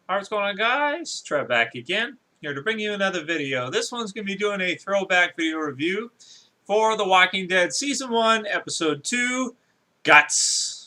What's going on, guys? Throwback again, here to bring you another video. This one's going to be doing a throwback video review for The Walking Dead Season 1, Episode 2, Guts.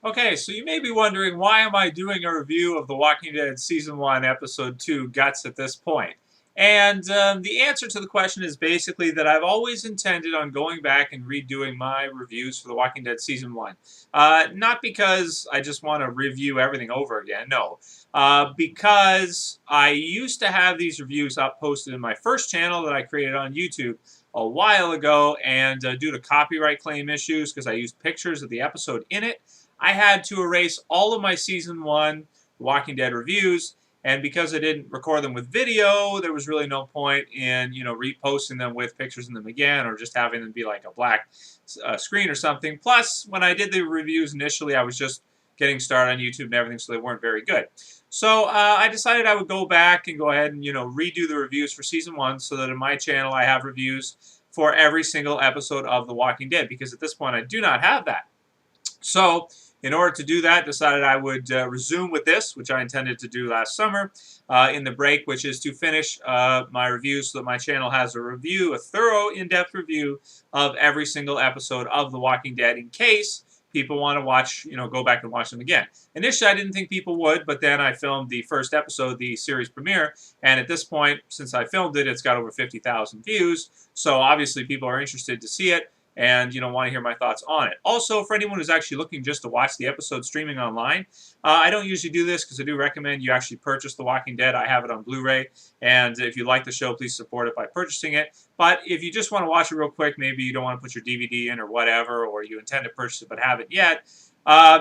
Okay, so you may be wondering, why am I doing a review of The Walking Dead Season 1, Episode 2, Guts at this point? And the answer to the question is basically that I've always intended on going back and redoing my reviews for The Walking Dead Season 1. Not because I just want to review everything over again, no. Because I used to have these reviews up posted in my first channel that I created on YouTube a while ago, and due to copyright claim issues, because I used pictures of the episode in it, I had to erase all of my Season 1 Walking Dead reviews, and because I didn't record them with video, there was really no point in, reposting them with pictures in them again, or just having them be like a black screen or something. Plus, when I did the reviews initially, I was just getting started on YouTube and everything, so they weren't very good. So I decided I would go back and go ahead and, redo the reviews for Season 1, so that in my channel I have reviews for every single episode of The Walking Dead, because at this point I do not have that. So, in order to do that, decided I would resume with this, which I intended to do last summer in the break, which is to finish my reviews so that my channel has a thorough, in-depth review of every single episode of The Walking Dead, in case people want to watch, go back and watch them again. Initially, I didn't think people would, but then I filmed the first episode, the series premiere, and at this point, since I filmed it, it's got over 50,000 views, so obviously people are interested to see it and want to hear my thoughts on it. Also, for anyone who's actually looking just to watch the episode streaming online, I don't usually do this because I do recommend you actually purchase The Walking Dead. I have it on Blu-ray, and if you like the show, please support it by purchasing it. But if you just want to watch it real quick, maybe you don't want to put your DVD in or whatever, or you intend to purchase it but haven't yet,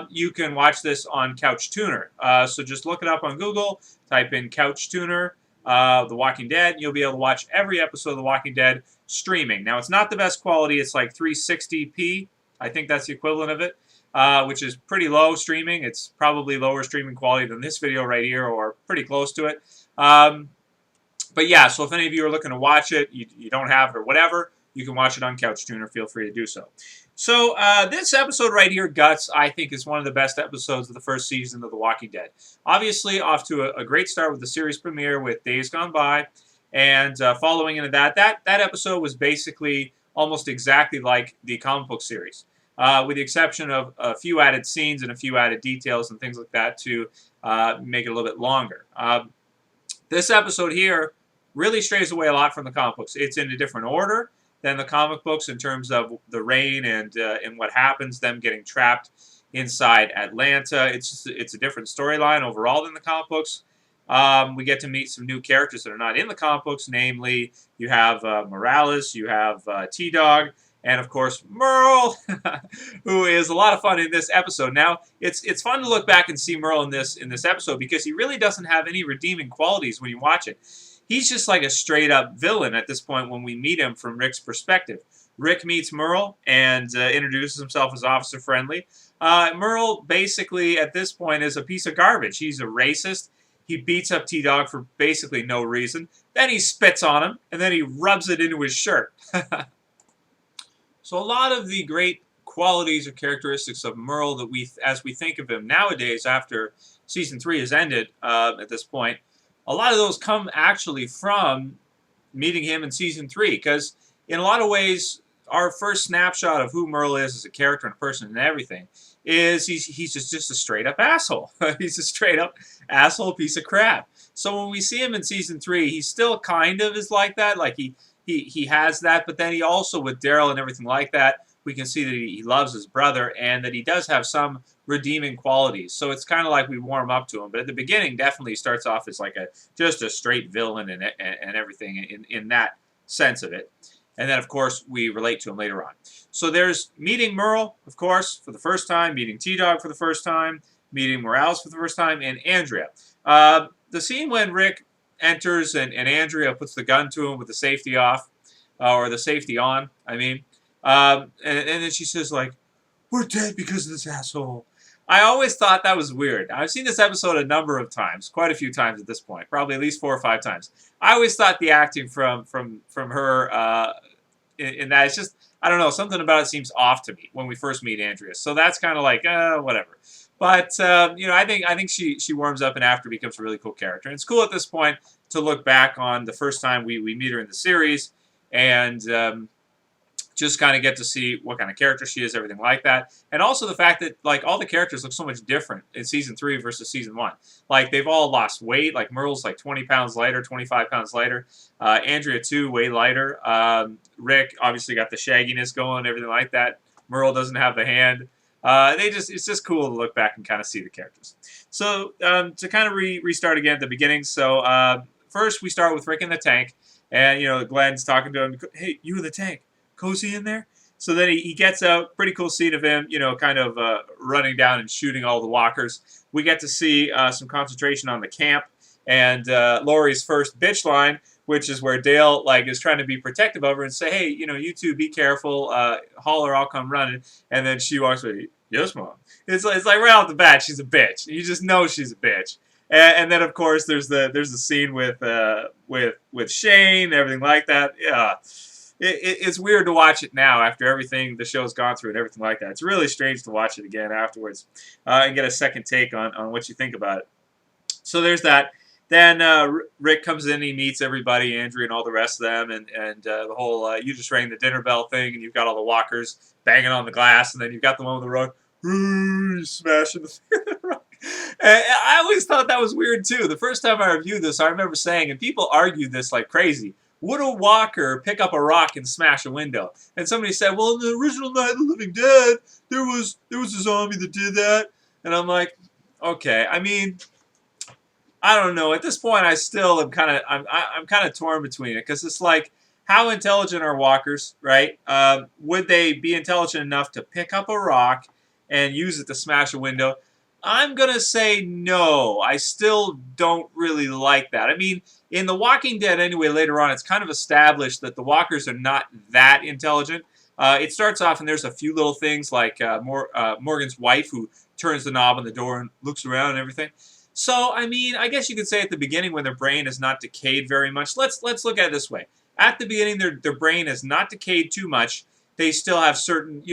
you can watch this on Couch Tuner. So just look it up on Google, type in Couch Tuner, The Walking Dead, and you'll be able to watch every episode of The Walking Dead streaming. Now, it's not the best quality. It's like 360p. I think that's the equivalent of it, which is pretty low streaming. It's probably lower streaming quality than this video right here, or pretty close to it. But yeah, so if any of you are looking to watch it, you don't have it or whatever, you can watch it on Couch Tuner. Feel free to do so. So this episode right here, Guts, I think is one of the best episodes of the first season of The Walking Dead. Obviously, off to a great start with the series premiere with Days Gone By, and following into that episode was basically almost exactly like the comic book series, with the exception of a few added scenes and a few added details and things like that to make it a little bit longer. This episode here really strays away a lot from the comic books. It's in a different order than the comic books in terms of the rain and what happens, them getting trapped inside Atlanta. It's a different storyline overall than the comic books. We get to meet some new characters that are not in the comic books, namely you have Morales, you have T-Dog, and of course Merle, who is a lot of fun in this episode. Now, it's fun to look back and see Merle in this episode, because he really doesn't have any redeeming qualities when you watch it. He's just like a straight-up villain at this point when we meet him from Rick's perspective. Rick meets Merle and introduces himself as Officer Friendly. Merle, basically, at this point, is a piece of garbage. He's a racist. He beats up T-Dog for basically no reason. Then he spits on him, and then he rubs it into his shirt. So a lot of the great qualities or characteristics of Merle that as we think of him nowadays after Season 3 has ended at this point, a lot of those come actually from meeting him in Season 3, because in a lot of ways, our first snapshot of who Merle is as a character and a person and everything is he's just a straight-up asshole. He's a straight-up asshole piece of crap. So when we see him in Season 3, he still kind of is like that. Like he has that, but then he also, with Daryl and everything like that, we can see that he loves his brother and that he does have some redeeming qualities. So it's kind of like we warm up to him. But at the beginning, definitely starts off as like just a straight villain and everything in that sense of it. And then, of course, we relate to him later on. So there's meeting Merle, of course, for the first time, meeting T-Dog for the first time, meeting Morales for the first time, and Andrea. The scene when Rick enters and Andrea puts the gun to him with the safety off, or the safety on, I mean. And then she says, like, "We're dead because of this asshole." I always thought that was weird. I've seen this episode a number of times, quite a few times at this point, probably at least 4 or 5 times. I always thought the acting from her in that, it's just, I don't know, something about it seems off to me when we first meet Andrea. So that's kind of like whatever. But I think she warms up and after becomes a really cool character. And it's cool at this point to look back on the first time we meet her in the series and just kind of get to see what kind of character she is, everything like that. And also the fact that like all the characters look so much different in season 3 versus season 1. Like they've all lost weight. Like Merle's like 20 pounds lighter, 25 pounds lighter. Andrea too, way lighter. Rick obviously got the shagginess going, everything like that. Merle doesn't have the hand. It's just cool to look back and kind of see the characters. So to kind of restart again at the beginning. So first we start with Rick in the tank, and Glenn's talking to him. Hey, you in the tank? Cozy in there? So then he gets out. Pretty cool scene of him, kind of running down and shooting all the walkers. We get to see some concentration on the camp and Lori's first bitch line, which is where Dale is trying to be protective of her and say, hey, you two be careful, holler, I'll come running. And then she walks away, yes, Mom. It's like right off the bat, she's a bitch. You just know she's a bitch. And then of course there's the scene with Shane, everything like that. Yeah. It's weird to watch it now after everything the show's gone through and everything like that. It's really strange to watch it again afterwards and get a second take on what you think about it. So there's that. Then Rick comes in, he meets everybody, Andrew and all the rest of them, and the whole you just rang the dinner bell thing, and you've got all the walkers banging on the glass, and then you've got the one with the rug, smashing the rug. And I always thought that was weird too. The first time I reviewed this, I remember saying, and people argued this like crazy, would a walker pick up a rock and smash a window? And somebody said, well, in the original Night of the Living Dead, there was a zombie that did that. And I'm like, okay, I mean, I don't know. At this point, I still am I'm kind of torn between it, because it's like, how intelligent are walkers, right? Would they be intelligent enough to pick up a rock and use it to smash a window? I'm going to say no. I still don't really like that. I mean, in The Walking Dead anyway, later on, it's kind of established that the walkers are not that intelligent. It starts off and there's a few little things like Morgan's wife who turns the knob on the door and looks around and everything. So, I mean, I guess you could say at the beginning when their brain is not decayed very much. Let's look at it this way. At the beginning, their brain is not decayed too much. They still have certain,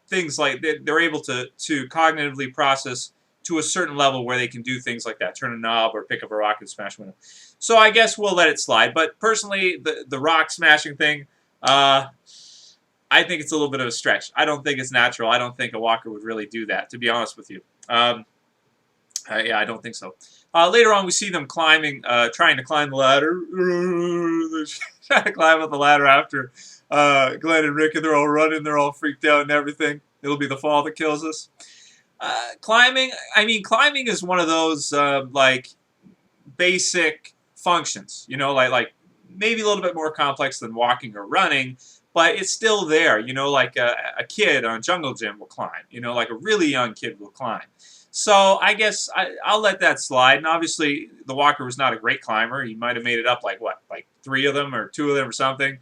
things like they're able to cognitively process to a certain level where they can do things like that, turn a knob or pick up a rock and smash a window. So I guess we'll let it slide. But personally, the rock smashing thing, I think it's a little bit of a stretch. I don't think it's natural. I don't think a walker would really do that, to be honest with you. Yeah, I don't think so. Later on, we see them climbing, trying to climb the ladder. They're trying to climb up the ladder after Glenn and Rick, and they're all running. They're all freaked out and everything. It'll be the fall that kills us. Climbing is one of those basic functions. Like maybe a little bit more complex than walking or running, but it's still there. Like a kid on Jungle Gym will climb. Like a really young kid will climb. So I guess I'll let that slide. And obviously, the walker was not a great climber. He might have made it up like 3 of them or 2 of them or something.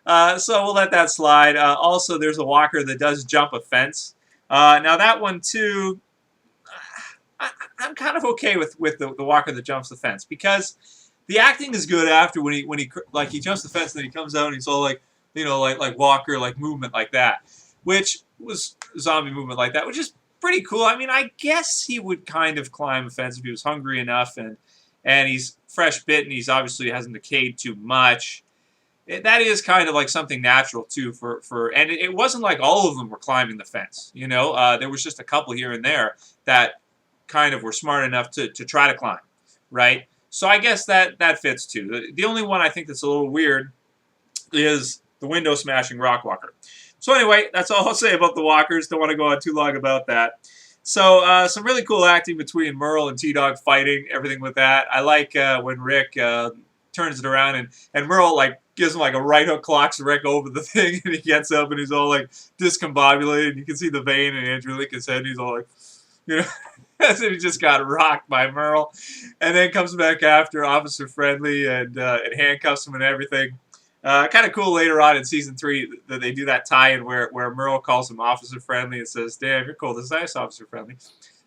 So we'll let that slide. Also, there's a walker that does jump a fence. Now that one too, I'm kind of okay with the walker that jumps the fence, because the acting is good after when he jumps the fence and then he comes out and he's all like walker movement like that, which was zombie movement like that, which is pretty cool. I mean, I guess he would kind of climb a fence if he was hungry enough, and he's fresh bitten. He's obviously hasn't decayed too much. That is kind of like something natural too and it wasn't like all of them were climbing the fence. There was just a couple here and there that kind of were smart enough to try to climb, right? So I guess that fits too. The only one I think that's a little weird is the window smashing rock walker. So anyway, that's all I'll say about the walkers. Don't want to go on too long about that. So some really cool acting between Merle and T-Dog fighting, everything with that. I like when Rick turns it around and Merle gives him a right hook, clocks Rick over the thing, and he gets up and he's all discombobulated. You can see the vein in Andrew Lincoln's head. And he's all as if he just got rocked by Merle, and then comes back after Officer Friendly and handcuffs him and everything. Kind of cool later on in season 3 that they do that tie-in where Merle calls him Officer Friendly and says, "Damn, you're cold as ice, Officer Friendly."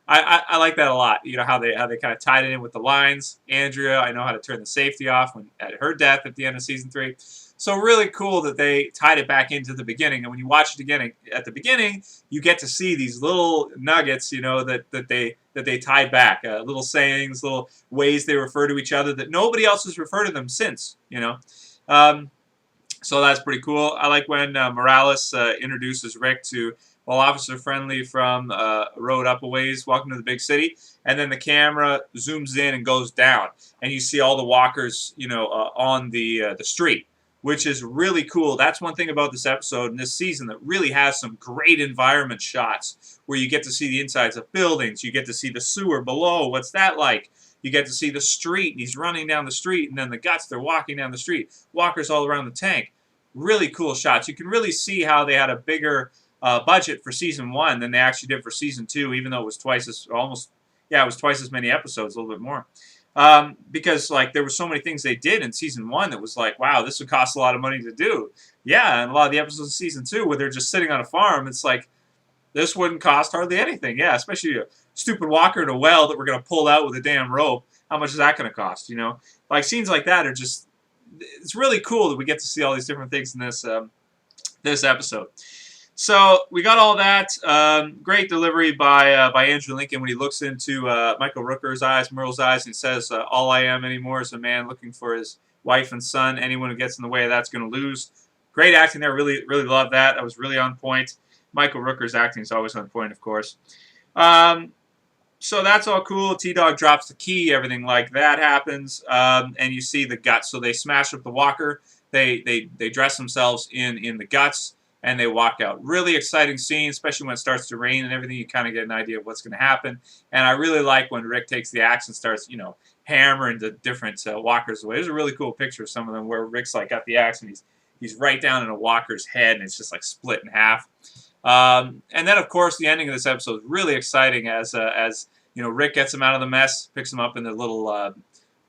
I like that a lot. You know how they kind of tied it in with the lines. Andrea, I know how to turn the safety off when at her death at the end of season 3. So really cool that they tied it back into the beginning. And when you watch it again at the beginning, you get to see these little nuggets, that they tied back, little sayings, little ways they refer to each other that nobody else has referred to them since. Um, so that's pretty cool. I like when Morales introduces Rick to Officer Friendly from road up a ways, welcome to the big city, and then the camera zooms in and goes down, and you see all the walkers, on the street, which is really cool. That's one thing about this episode and this season that really has some great environment shots where you get to see the insides of buildings, you get to see the sewer below. What's that like? You get to see the street, and he's running down the street, and then the guts, they're walking down the street. Walkers all around the tank. Really cool shots. You can really see how they had a bigger budget for season 1 than they actually did for season 2, even though it was twice as many episodes, a little bit more. Because there were so many things they did in season 1 that was like, wow, this would cost a lot of money to do. Yeah, and a lot of the episodes of season 2 where they're just sitting on a farm, it's like, this wouldn't cost hardly anything. Yeah, especially a stupid walker in a well that we're going to pull out with a damn rope. How much is that going to cost, Scenes like that are just, it's really cool that we get to see all these different things in this episode. So we got all that. Great delivery by Andrew Lincoln when he looks into Michael Rooker's eyes, Merle's eyes, and says, all I am anymore is a man looking for his wife and son. Anyone who gets in the way of that's going to lose. Great acting there. Really, really love that. That was really on point. Michael Rooker's acting is always on point, of course. So that's all cool. T-Dog drops the key. Everything like that happens. And you see the guts. So they smash up the walker. They dress themselves in the guts, and they walk out. Really exciting scene, especially when it starts to rain and everything. You kind of get an idea of what's going to happen. And I really like when Rick takes the axe and starts, hammering the different walkers away. There's a really cool picture of some of them where Rick's got the axe and he's right down in a walker's head, and it's just split in half. And then, of course, the ending of this episode is really exciting as Rick gets him out of the mess, picks him up in the little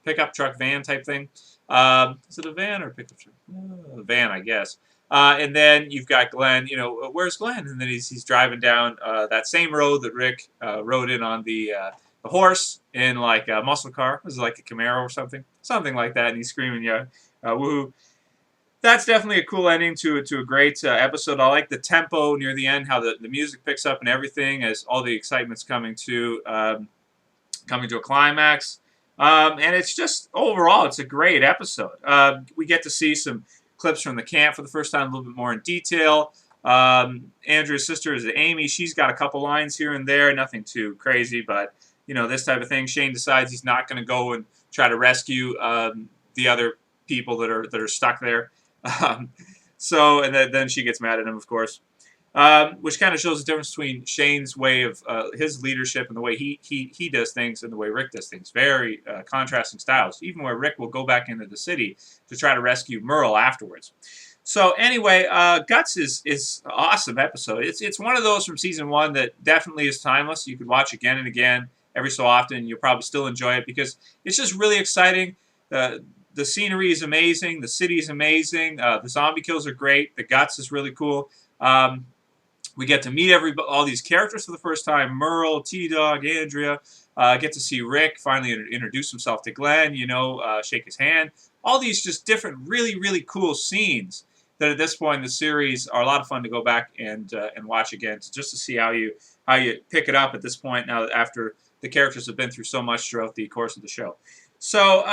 pickup truck van type thing. Is it a van or a pickup truck? A van, I guess. And then you've got Glenn. Where's Glenn? And then he's driving down that same road that Rick rode in on the horse in a muscle car. Was it like a Camaro or something like that? And he's screaming, woohoo! That's definitely a cool ending to a great episode. I like the tempo near the end, how the music picks up and everything as all the excitement's coming to a climax. And it's just, overall, it's a great episode. We get to see some clips from the camp for the first time, a little bit more in detail. Andrew's sister is Amy. She's got a couple lines here and there, nothing too crazy, but, this type of thing. Shane decides he's not going to go and try to rescue the other people that are stuck there. And then she gets mad at him, of course, which kind of shows the difference between Shane's way of his leadership and the way he does things and the way Rick does things. Very contrasting styles, even where Rick will go back into the city to try to rescue Merle afterwards. So anyway, Guts is an awesome episode. It's one of those from season 1 that definitely is timeless. You could watch again and again every so often. You'll probably still enjoy it because it's just really exciting. The scenery is amazing. The city is amazing. The zombie kills are great. The Guts is really cool. We get to meet all these characters for the first time. Merle, T-Dog, Andrea. Get to see Rick finally introduce himself to Glenn, shake his hand. All these just different, really, really cool scenes that at this point in the series are a lot of fun to go back and watch again, just to see how you pick it up at this point now after the characters have been through so much throughout the course of the show. So,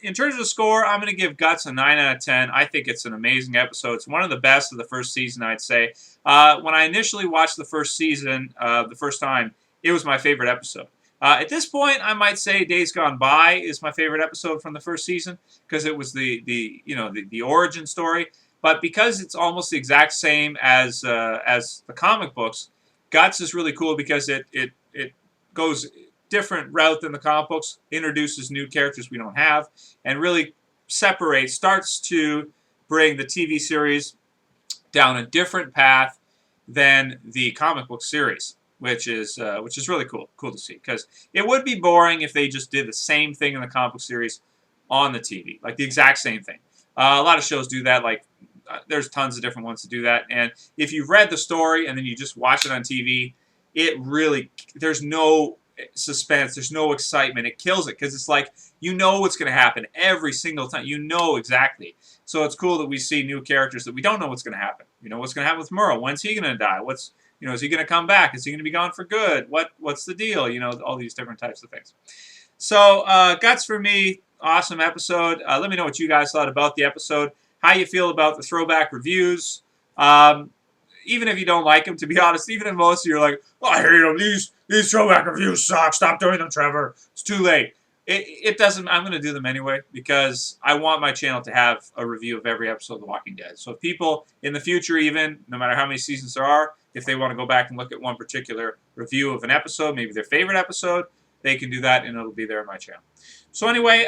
in terms of the score, I'm going to give Guts a 9 out of 10. I think it's an amazing episode. It's one of the best of the first season, I'd say. When I initially watched the first season, the first time, it was my favorite episode. At this point, I might say Days Gone By is my favorite episode from the first season because it was the origin story. But because it's almost the exact same as the comic books, Guts is really cool because it goes different route than the comic books, introduces new characters we don't have, and really starts to bring the TV series down a different path than the comic book series, which is really cool to see, because it would be boring if they just did the same thing in the comic book series on the TV, like the exact same thing. A lot of shows do that. Like there's tons of different ones to do that. And if you've read the story and then you just watch it on TV, it really, there's no suspense, there's no excitement. It kills it because it's like you know what's going to happen every single time. You know exactly. So it's cool that we see new characters that we don't know what's going to happen. You know what's going to happen with Merle. When's he going to die? What's, you know, is he going to come back? Is he going to be gone for good? What's the deal? You know, all these different types of things. So Guts for me, awesome episode. Let me know what you guys thought about the episode. How you feel about the throwback reviews. Even if you don't like them, to be honest, even if most of you are like, oh, I hate them. These throwback reviews suck. Stop doing them, Trevor. It's too late. It doesn't. I'm going to do them anyway because I want my channel to have a review of every episode of The Walking Dead. So if people in the future, even no matter how many seasons there are, if they want to go back and look at one particular review of an episode, maybe their favorite episode, they can do that and it'll be there on my channel. So anyway,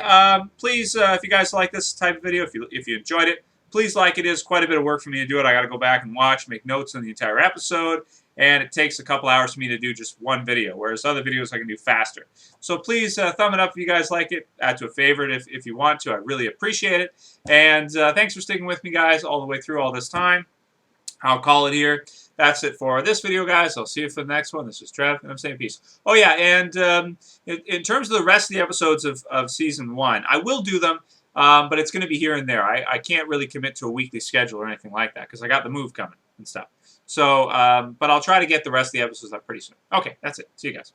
please, if you guys like this type of video, if you enjoyed it, please like it. It is quite a bit of work for me to do it. I got to go back and watch, make notes on the entire episode, and it takes a couple hours for me to do just one video, whereas other videos I can do faster. So please thumb it up if you guys like it. Add to a favorite if you want to. I really appreciate it. And thanks for sticking with me, guys, all the way through all this time. I'll call it here. That's it for this video, guys. I'll see you for the next one. This is Trev, and I'm saying peace. Oh, yeah, and in terms of the rest of the episodes of Season 1, I will do them, but it's going to be here and there. I can't really commit to a weekly schedule or anything like that because I got the move coming and stuff. So, but I'll try to get the rest of the episodes up pretty soon. Okay, that's it. See you guys.